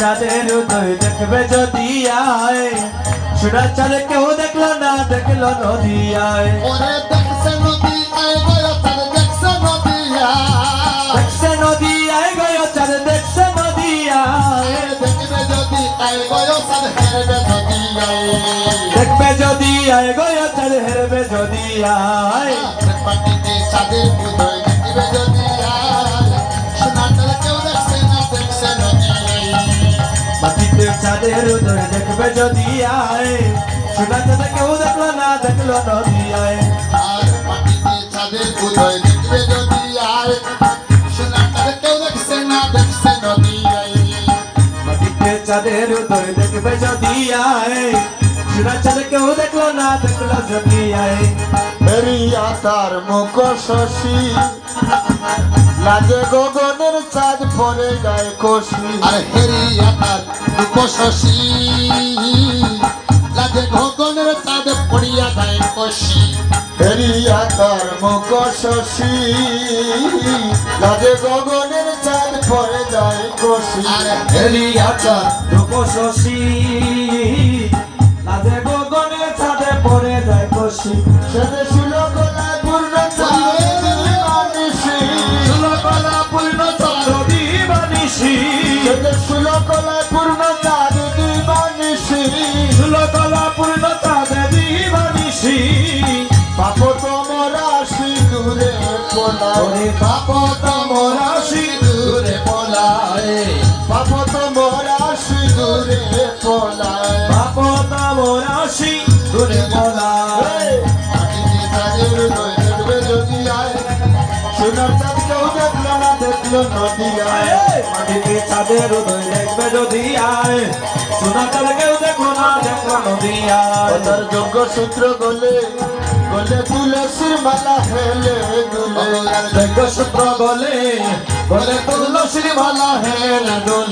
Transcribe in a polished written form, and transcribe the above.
চাঁদের উদয় দেখবে যদি আয় সোনার চাঁদ কেউ দেখলো না দেখলো নদী আয় ওরে দেখছে নদী আয় গো চাঁদ দেখছে নদী আয় দেখছে নদী আয় গো চাঁদ দেখছে নদী আয় দেখবে যদি আয় গো চাঁদ হেরবে যদি আয় দেখবে যদি আয় গো চাঁদ হেরবে যদি আয় মাটিতে চাঁদের উদয় দেখবে যদি আয় সোনার চাঁদ কেউ দেখছে না দেখছে নদী মাটিতে চাঁদের উদয় দেখবে যদি আয় সোনার চাঁদ কেউ দেখলো না দেখলো নদী আয় আর মাটিতে চাঁদের উদয় দেখবে যদি আয় সোনার চাঁদ কেউ দেখছে না দেখছে নদী মাটিতে চাঁদের উদয় দেখবে যদি আয় সোনার চাঁদ কেউ দেখলো না দেখলো যদি আয় হেরিয়া তার মুখ শশী লাজে গগনের চাঁদ পরে গায়ে কষি আর হেরিয়া তার মুখ শশী লাজে গগনের চাঁদ পড়িয়া গায়ে কষি হেরিয়া তার মুখ শশী লাজে গগনের চাঁদ পরে গায়ে কষি আর হেরিয়া তার রূপশী লাজে গগনের ছাদে পড়ে যায় কষি সেদে শুলো গলায় পূর্ণ কলা পূর্ণ চন্দ্র দিবানিশি সেদে শুলো গলায় পূর্ণ চাঁদ দিবানিশি কলা পূর্ণ চাঁদে দিবানিশি পাপ তোমরা সিঁদুরে পোলায় পাপ তোমরা সিঁদুরে পোলায় পাপ তোমরা সিঁদুরে পোলায় পাপ তামরাশি দূরে বলায় মাটিতে চাঁদের উদয় দেখবে যদি আয় সোনার চাঁদ কেউ দেখলো না দেখলো নদী আয় মাটিতে চাঁদের উদয় দেখবে যদি আয় সোনার চাঁদ কেউ দেখলো না দেখলো নদী আয় তার যোগ্য সূত্র গলে গলে তুলসীর মালা হেলে দুলে সূত্র গলে গলে তুলসীর মালা হেলে দুলে